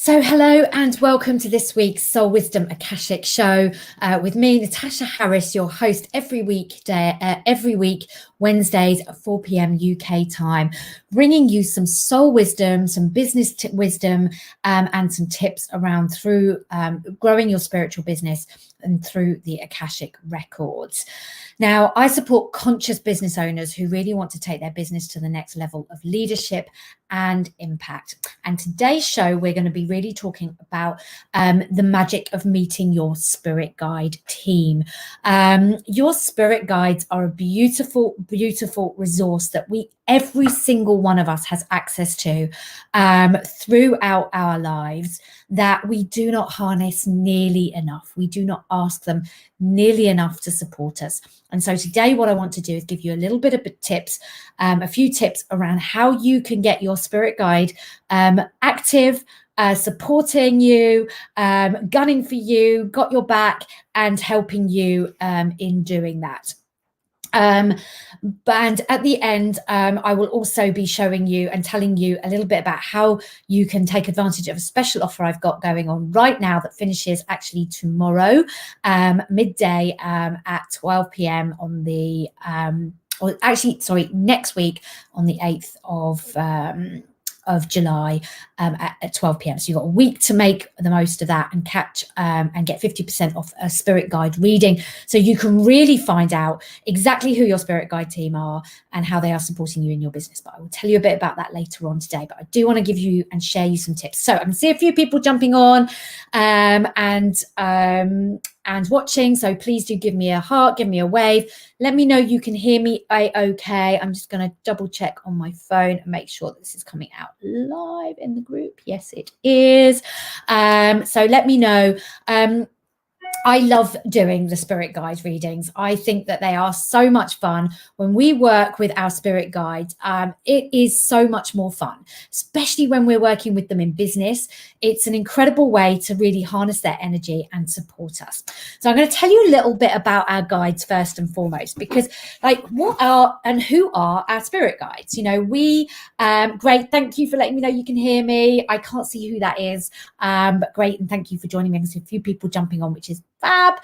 So hello and welcome to this week's Soul Wisdom Akashic show with me, Natasha Harris, your host every week, Wednesdays at 4 p.m. UK time, bringing you some soul wisdom, some business wisdom, and some tips around through growing your spiritual business and through the Akashic records. Now, I support conscious business owners who really want to take their business to the next level of leadership and impact. And today's show, we're going to be really talking about the magic of meeting your spirit guide team. Your spirit guides are a beautiful, beautiful resource that every single one of us has access to throughout our lives that we do not harness nearly enough. We do not ask them nearly enough to support us. And so today what I want to do is give you a little bit of tips, a few tips around how you can get your spirit guide active, supporting you, gunning for you, got your back, and helping you in doing that. And at the end, I will also be showing you and telling you a little bit about how you can take advantage of a special offer I've got going on right now that finishes actually tomorrow, midday at 12 p.m. on the, next week on the 8th of July at 12 p.m. So you've got a week to make the most of that and catch and get 50% off a spirit guide reading, so you can really find out exactly who your spirit guide team are and how they are supporting you in your business. But I will tell you a bit about that later on today. But I do want to give you and share you some tips. So I can see a few people jumping on and watching. So please do give me a heart, give me a wave. Let me know you can hear me okay. I'm just going to double check on my phone and make sure that this is coming out live in the group. Yes, it is. So let me know. I love doing the spirit guide readings. I think that they are so much fun. When we work with our spirit guides, it is so much more fun, especially when we're working with them in business. It's an incredible way to really harness their energy and support us. So I'm going to tell you a little bit about our guides first and foremost, because what are and who are our spirit guides? Great. Thank you for letting me know you can hear me. I can't see who that is, but great. And thank you for joining me. There's a few people jumping on, which is fab.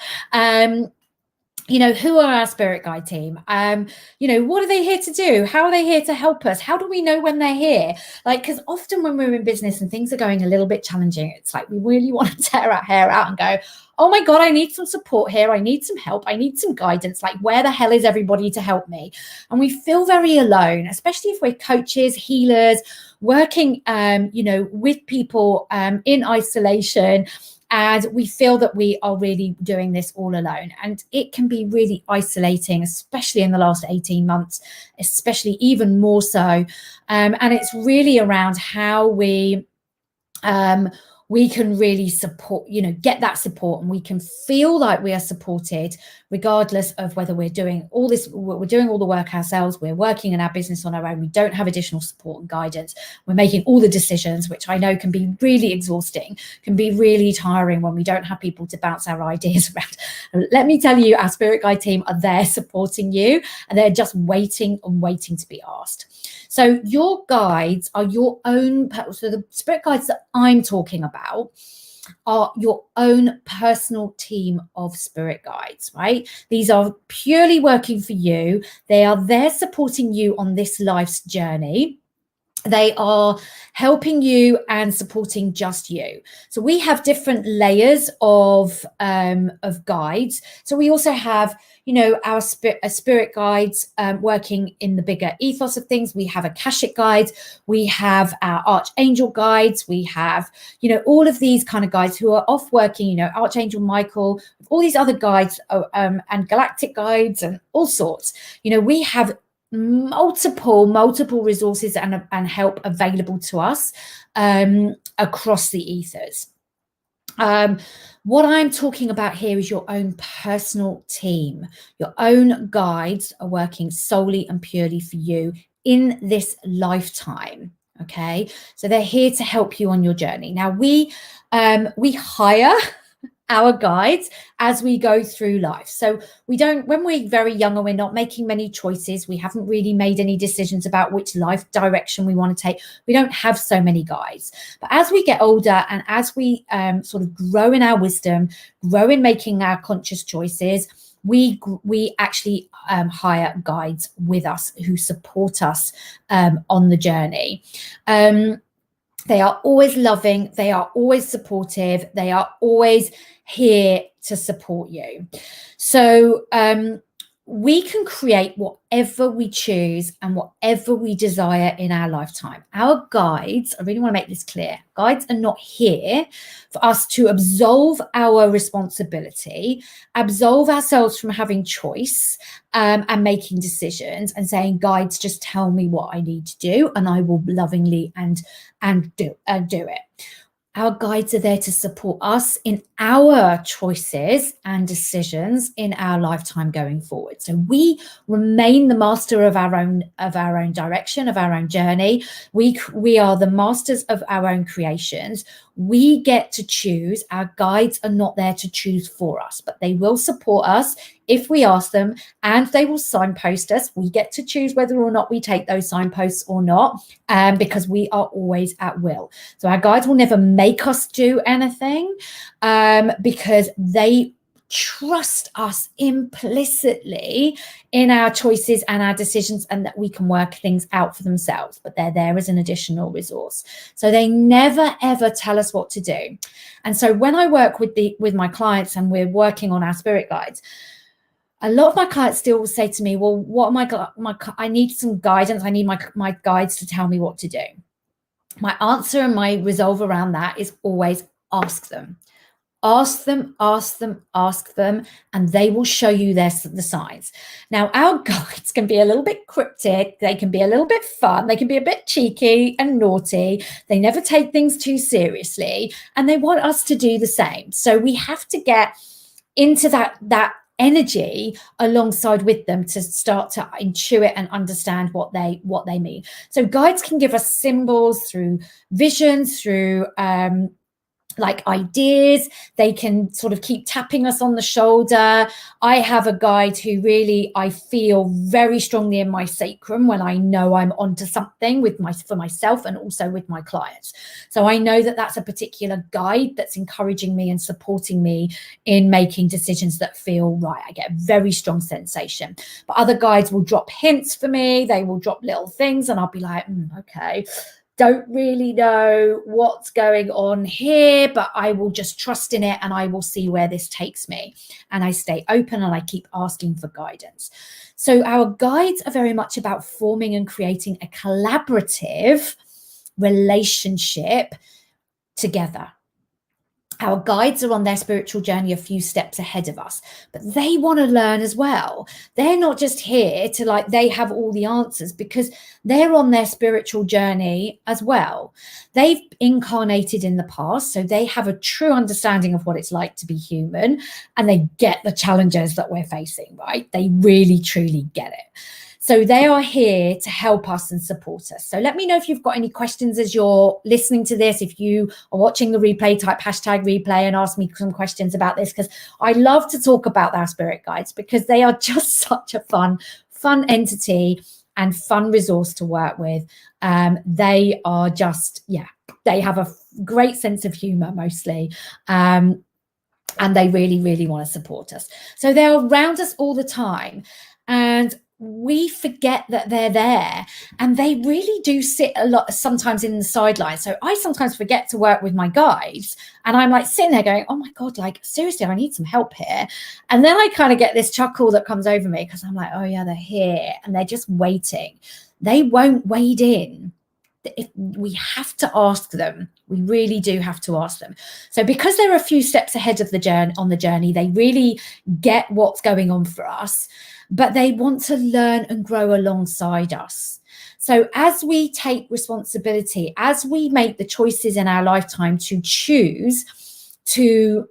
Who are our spirit guide team? What are they here to do? How are they here to help us? How do we know when they're here? Because often when we're in business and things are going a little bit challenging, it's like we really want to tear our hair out and go, oh my God, I need some support here. I need some help. I need some guidance. Like, where the hell is everybody to help me? And we feel very alone, especially if we're coaches, healers, working, with people in isolation. And we feel that we are really doing this all alone. And it can be really isolating, especially in the last 18 months, especially even more so. And it's really around how we can really support, get that support, and we can feel like we are supported regardless of whether we're doing all this, we're doing all the work ourselves, we're working in our business on our own, we don't have additional support and guidance, we're making all the decisions, which I know can be really exhausting, can be really tiring when we don't have people to bounce our ideas around. Let me tell you, our spirit guide team are there supporting you, and they're just waiting to be asked. So your guides are your own, so the spirit guides that I'm talking about are your own personal team of spirit guides, right? These are purely working for you. They are there supporting you on this life's journey. They are helping you and supporting just you. So we have different layers of guides. So we also have, our spirit guides working in the bigger ethos of things. We have Akashic guides. We have our archangel guides. We have, all of these kind of guides who are off working, Archangel Michael, all these other guides and galactic guides and all sorts. We have multiple resources and help available to us across the ethers. What I'm talking about here is your own personal team. Your own guides are working solely and purely for you in this lifetime. Okay, so they're here to help you on your journey. Now we hire our guides as we go through life. So we don't, when we're very young and we're not making many choices, we haven't really made any decisions about which life direction we want to take, we don't have so many guides. But as we get older and as we sort of grow in our wisdom, grow in making our conscious choices, we actually hire guides with us who support us on the journey. They are always loving, they are always supportive, they are always here to support you. So we can create whatever we choose and whatever we desire in our lifetime. Our guides, I really want to make this clear, guides are not here for us to absolve our responsibility, absolve ourselves from having choice and making decisions and saying, guides, just tell me what I need to do and I will lovingly and do it. Our guides are there to support us in our choices and decisions in our lifetime going forward. So we remain the master of our own direction, of our own journey. We are the masters of our own creations. We get to choose. Our guides are not there to choose for us, but they will support us if we ask them, and they will signpost us. We get to choose whether or not we take those signposts or not, because we are always at will. So our guides will never make us do anything, because they trust us implicitly in our choices and our decisions, and that we can work things out for themselves, but they're there as an additional resource. So they never ever tell us what to do. And so when I work with my clients and we're working on our spirit guides, a lot of my clients still will say to me, well, what am I need some guidance. I need my guides to tell me what to do. My answer and my resolve around that is always ask them. Ask them, and they will show you the signs. Now, our guides can be a little bit cryptic. They can be a little bit fun. They can be a bit cheeky and naughty. They never take things too seriously, and they want us to do the same. So we have to get into that energy alongside with them to start to intuit and understand what they mean. So guides can give us symbols through visions, through like ideas. They can sort of keep tapping us on the shoulder. I have a guide who really, I feel very strongly in my sacrum when I know I'm onto something for myself and also with my clients. So I know that that's a particular guide that's encouraging me and supporting me in making decisions that feel right. I get a very strong sensation. But other guides will drop hints for me. They will drop little things and I'll be like, okay, don't really know what's going on here, but I will just trust in it and I will see where this takes me. And I stay open and I keep asking for guidance. So our guides are very much about forming and creating a collaborative relationship together. Our guides are on their spiritual journey a few steps ahead of us, but they want to learn as well. They're not just here to they have all the answers, because they're on their spiritual journey as well. They've incarnated in the past, so they have a true understanding of what it's like to be human, and they get the challenges that we're facing, right? They really, truly get it. So they are here to help us and support us. So let me know if you've got any questions as you're listening to this. If you are watching the replay, type #replay and ask me some questions about this, because I love to talk about our spirit guides, because they are just such a fun entity and fun resource to work with. They are just, they have a great sense of humor mostly. And they really, really want to support us. So they're around us all the time. And we forget that they're there, and they really do sit a lot sometimes in the sidelines. So I sometimes forget to work with my guides, and I'm sitting there going, oh my God, seriously, I need some help here. And then I kind of get this chuckle that comes over me, because I'm like, oh yeah, they're here and they're just waiting. They won't wade in. If we have to ask them, we really do have to ask them. So because they're a few steps ahead of the journey, they really get what's going on for us, but they want to learn and grow alongside us. So as we take responsibility, as we make the choices in our lifetime to choose to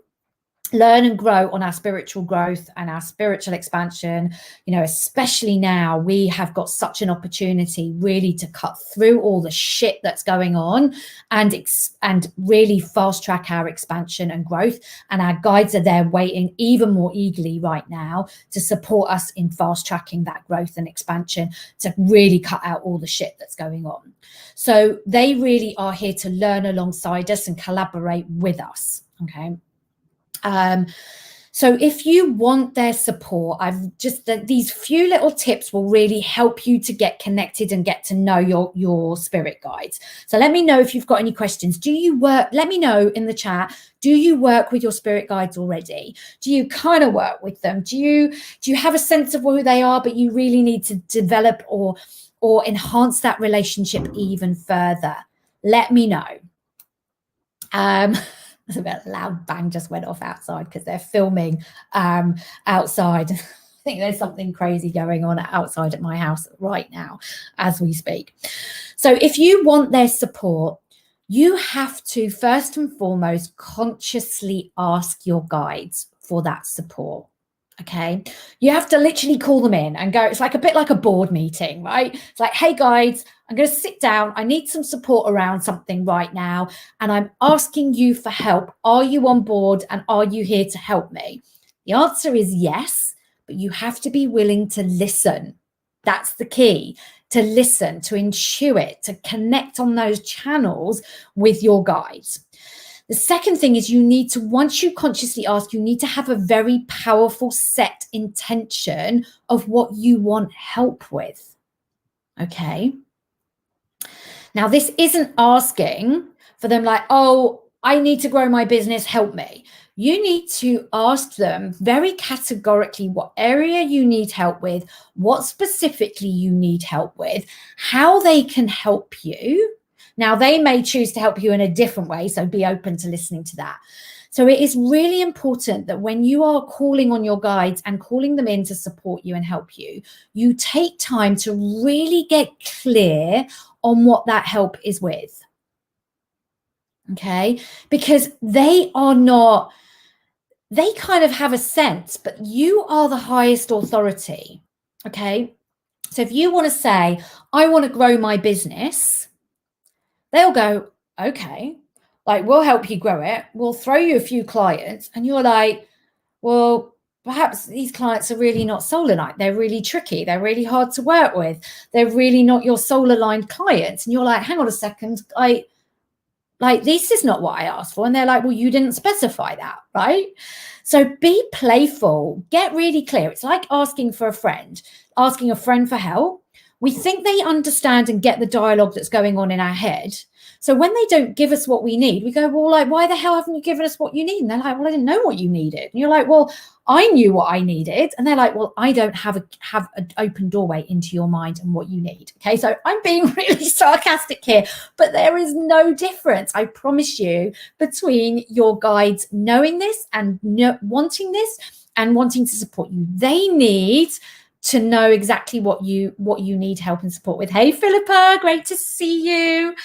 learn and grow on our spiritual growth and our spiritual expansion. You know, especially now, we have got such an opportunity really to cut through all the shit that's going on and really fast track our expansion and growth. And our guides are there waiting even more eagerly right now to support us in fast tracking that growth and expansion, to really cut out all the shit that's going on. So they really are here to learn alongside us and collaborate with us. Okay. So if you want their support, these few little tips will really help you to get connected and get to know your spirit guides. So let me know if you've got any questions. Let me know in the chat, do you work with your spirit guides already? Do you kind of work with them? Do you have a sense of who they are, but you really need to develop or enhance that relationship even further? Let me know. A bit loud bang just went off outside because they're filming outside. I think there's something crazy going on outside at my house right now as we speak. So if you want their support, you have to first and foremost consciously ask your guides for that support. Okay, you have to literally call them in and go, it's like a bit like a board meeting, right? It's like, hey guides, I'm going to sit down. I need some support around something right now. And I'm asking you for help. Are you on board? And are you here to help me? The answer is yes, but you have to be willing to listen. That's the key, to listen, to intuit, to connect on those channels with your guides. The second thing is once you consciously ask, you need to have a very powerful set intention of what you want help with. Okay. Now, this isn't asking for them like, oh, I need to grow my business, help me. You need to ask them very categorically what area you need help with, what specifically you need help with, how they can help you. Now, they may choose to help you in a different way, so be open to listening to that. So it is really important that when you are calling on your guides and calling them in to support you and help you, you take time to really get clear on what that help is with. Okay? Because they kind of have a sense, but you are the highest authority. Okay? So if you want to say, I want to grow my business, they'll go, okay, like we'll help you grow it. We'll throw you a few clients. And you're like, well, perhaps these clients are really not soul aligned. They're really tricky. They're really hard to work with. They're really not your soul aligned clients. And you're like, hang on a second. This is not what I asked for. And they're like, well, you didn't specify that, right? So be playful, get really clear. It's like asking a friend for help. We think they understand and get the dialogue that's going on in our head. So when they don't give us what we need, we go, well, like, why the hell haven't you given us what you need? And they're like, well, I didn't know what you needed. And you're like, well, I knew what I needed. And they're like, well, I don't have an open doorway into your mind and what you need. Okay, so I'm being really sarcastic here, but there is no difference, I promise you, between your guides knowing this and wanting this and wanting to support you. They need to know exactly what you need help and support with. Hey, Philippa, great to see you.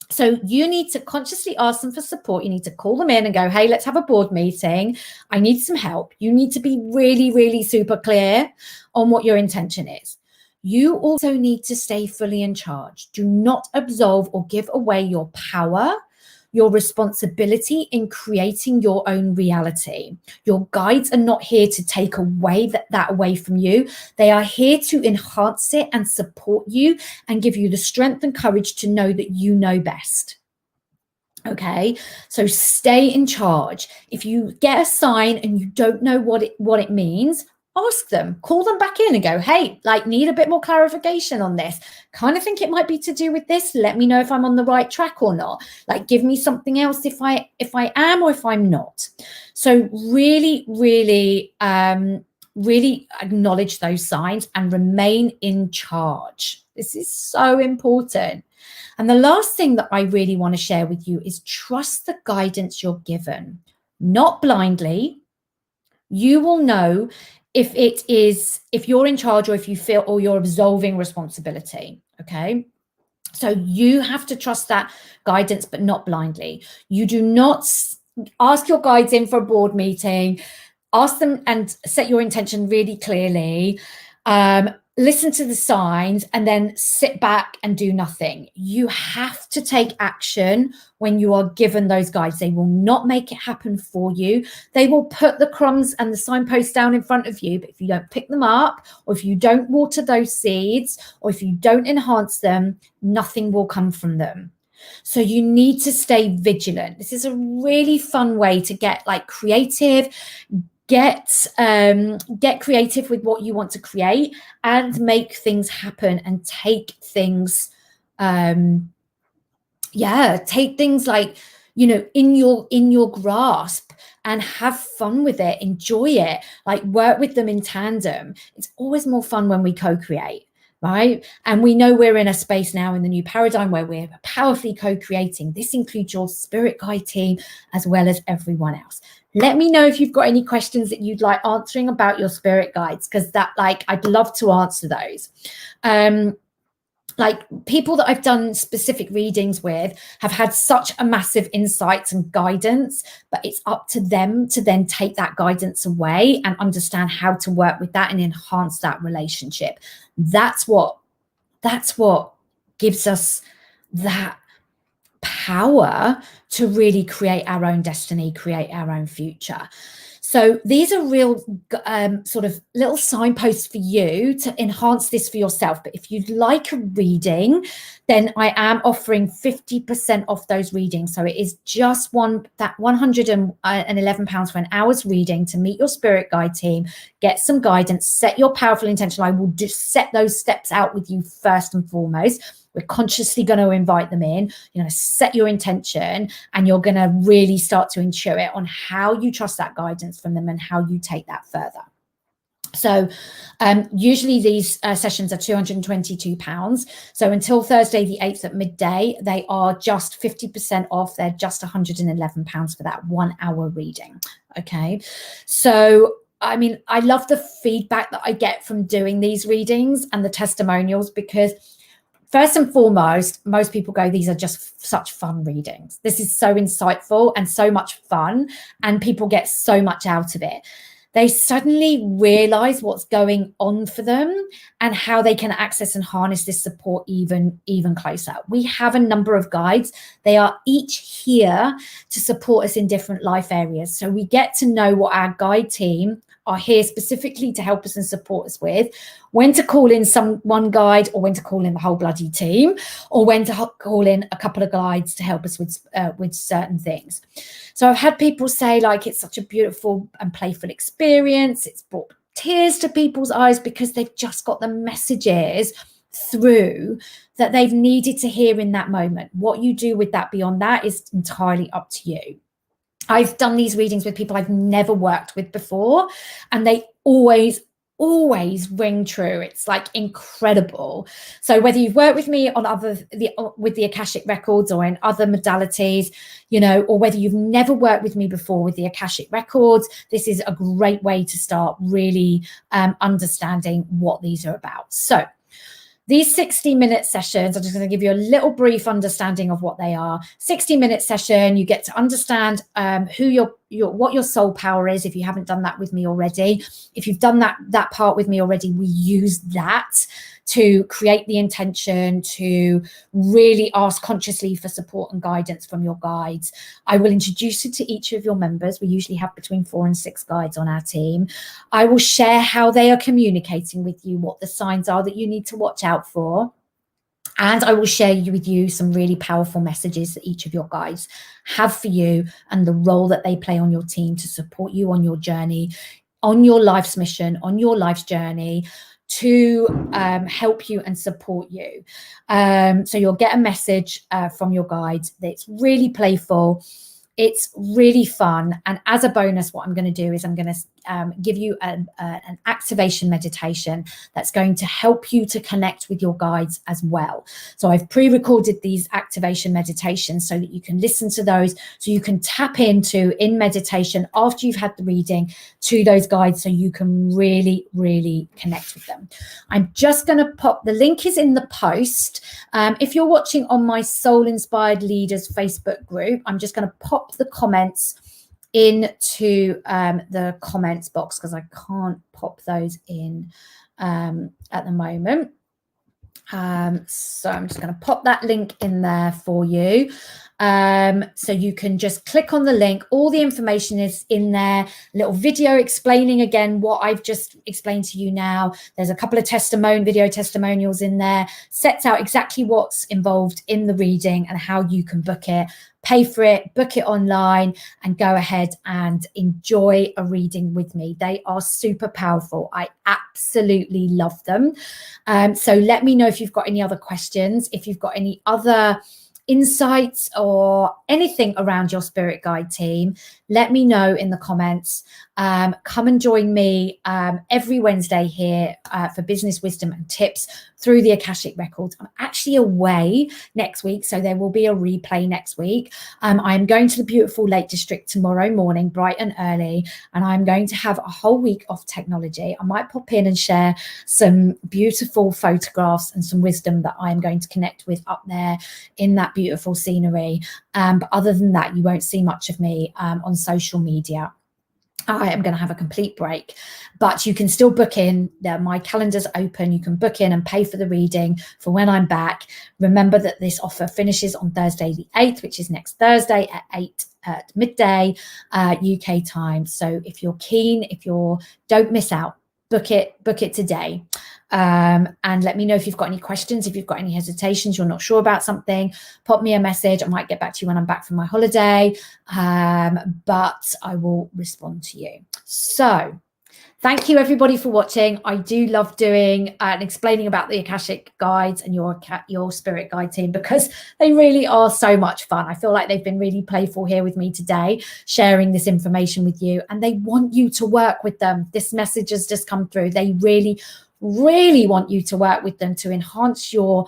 So you need to consciously ask them for support. You need to call them in and go, hey, let's have a board meeting. I need some help. You need to be really, really super clear on what your intention is. You also need to stay fully in charge. Do not absolve or give away your power, your responsibility in creating your own reality. Your guides are not here to take away that away from you. They are here to enhance it and support you and give you the strength and courage to know that you know best. Okay, so stay in charge. If you get a sign and you don't know what it means, ask them, call them back in and go, hey, like, need a bit more clarification on this. Kind of think it might be to do with this. Let me know if I'm on the right track or not. Like, give me something else if I am or if I'm not. So really, really, really acknowledge those signs and remain in charge. This is so important. And the last thing that I really want to share with you is trust the guidance you're given, not blindly. You will know if you're in charge or if you feel, or you're absolving responsibility. Okay. So you have to trust that guidance, but not blindly. You do not ask your guides in for a board meeting, ask them and set your intention really clearly. Listen to the signs and then sit back and do nothing. You have to take action when you are given those guides. They will not make it happen for you. They will put the crumbs and the signposts down in front of you, but if you don't pick them up, or if you don't water those seeds, or if you don't enhance them, nothing will come from them. So you need to stay vigilant. This is a really fun way to get like creative, get creative with what you want to create and make things happen and take things take things like, you know, in your grasp and have fun with it, enjoy it, like work with them in tandem. It's always more fun when we co-create, right? And we know we're in a space now in the new paradigm where we're powerfully co-creating. This includes your spirit guide team as well as everyone else. Let me know if you've got any questions that you'd like answering about your spirit guides, because that, like, I'd love to answer those. Like people that I've done specific readings with have had such a massive insights and guidance, but it's up to them to then take that guidance away and understand how to work with that and enhance that relationship. That's what gives us that power to really create our own destiny, create our own future. So these are real sort of little signposts for you to enhance this for yourself. But if you'd like a reading, then I am offering 50% off those readings. So it is just £111 for an hour's reading to meet your spirit guide team, get some guidance, set your powerful intention. I will just set those steps out with you first and foremost. We're consciously going to invite them in. You're going to set your intention and you're going to really start to intuit on how you trust that guidance from them and how you take that further. So usually these sessions are £222. So until Thursday the 8th at midday, they are just 50% off. They're just £111 for that 1 hour reading. Okay. So I mean, I love the feedback that I get from doing these readings and the testimonials, because first and foremost, most people go, these are just such fun readings. This is so insightful and so much fun, and people get so much out of it. They suddenly realize what's going on for them and how they can access and harness this support even closer. We have a number of guides. They are each here to support us in different life areas. So we get to know what our guide team are here specifically to help us and support us with, when to call in one guide, or when to call in the whole bloody team, or when to call in a couple of guides to help us with certain things. So I've had people say, like, it's such a beautiful and playful experience. It's brought tears to people's eyes because they've just got the messages through that they've needed to hear in that moment. What you do with that beyond that is entirely up to you. I've done these readings with people I've never worked with before, and they always ring true. It's like incredible. So whether you've worked with me on with the Akashic records or in other modalities, you know, or whether you've never worked with me before with the Akashic records, this is a great way to start really understanding what these are about. So these 60-minute sessions, I'm just going to give you a little brief understanding of what they are. 60-minute session, you get to understand what your soul power is, if you haven't done that with me already. If you've done that part with me already, we use that to create the intention, to really ask consciously for support and guidance from your guides. I will introduce you to each of your members. We usually have between 4 and 6 guides on our team. I will share how they are communicating with you, what the signs are that you need to watch out for. And I will share with you some really powerful messages that each of your guides have for you, and the role that they play on your team to support you on your journey, on your life's mission, on your life's journey, to help you and support you. So you'll get a message from your guides that's really playful. It's really fun. And as a bonus, what I'm going to do is I'm going to give you an activation meditation that's going to help you to connect with your guides as well. So I've pre-recorded these activation meditations so that you can listen to those, so you can tap into in meditation after you've had the reading to those guides, so you can really, really connect with them. I'm just going to pop, the link is in the post. If you're watching on my Soul Inspired Leaders Facebook group, I'm just going to pop the comments into the comments box because I can't pop those in at the moment. So I'm just going to pop that link in there for you. So you can just click on the link. All the information is in there. A little video explaining again what I've just explained to you now. There's a couple of video testimonials in there. Sets out exactly what's involved in the reading and how you can book it. Pay for it, book it online, and go ahead and enjoy a reading with me. They are super powerful. I absolutely love them. So let me know if you've got any other questions, if you've got any other insights or anything around your spirit guide team. Let me know in the comments. Come and join me every Wednesday here for business wisdom and tips through the Akashic Records. I'm actually away next week, so there will be a replay next week. I'm going to the beautiful Lake District tomorrow morning, bright and early, and I'm going to have a whole week of technology. I might pop in and share some beautiful photographs and some wisdom that I'm going to connect with up there in that beautiful scenery. But other than that, you won't see much of me on social media. I am going to have a complete break, but you can still book in. My calendar's open. You can book in and pay for the reading for when I'm back. Remember that this offer finishes on Thursday the 8th, which is next Thursday at 8 at midday UK time. So if you're keen, don't miss out. Book it today. And let me know if you've got any questions, if you've got any hesitations, you're not sure about something, pop me a message. I might get back to you when I'm back from my holiday, but I will respond to you. So thank you everybody for watching. I do love doing and explaining about the Akashic guides and your spirit guide team, because they really are so much fun. I feel like they've been really playful here with me today, sharing this information with you, and they want you to work with them. This message has just come through. They really, really want you to work with them to enhance your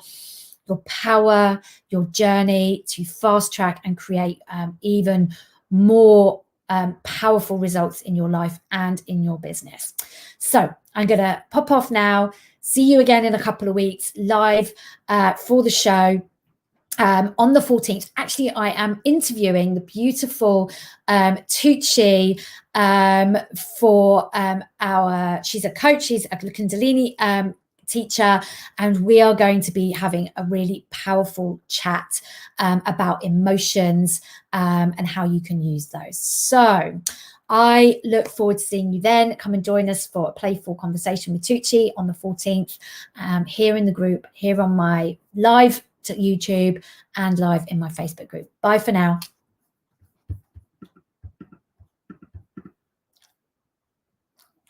power, your journey, to fast track and create even more powerful results in your life and in your business. So I'm going to pop off now. See you again in a couple of weeks live for the show. On the 14th, actually, I am interviewing the beautiful Tucci for she's a coach, she's a Kundalini teacher, and we are going to be having a really powerful chat about emotions and how you can use those. So I look forward to seeing you then. Come and join us for a playful conversation with Tucci on the 14th, here in the group, here on my live to YouTube and live in my Facebook group. Bye for now.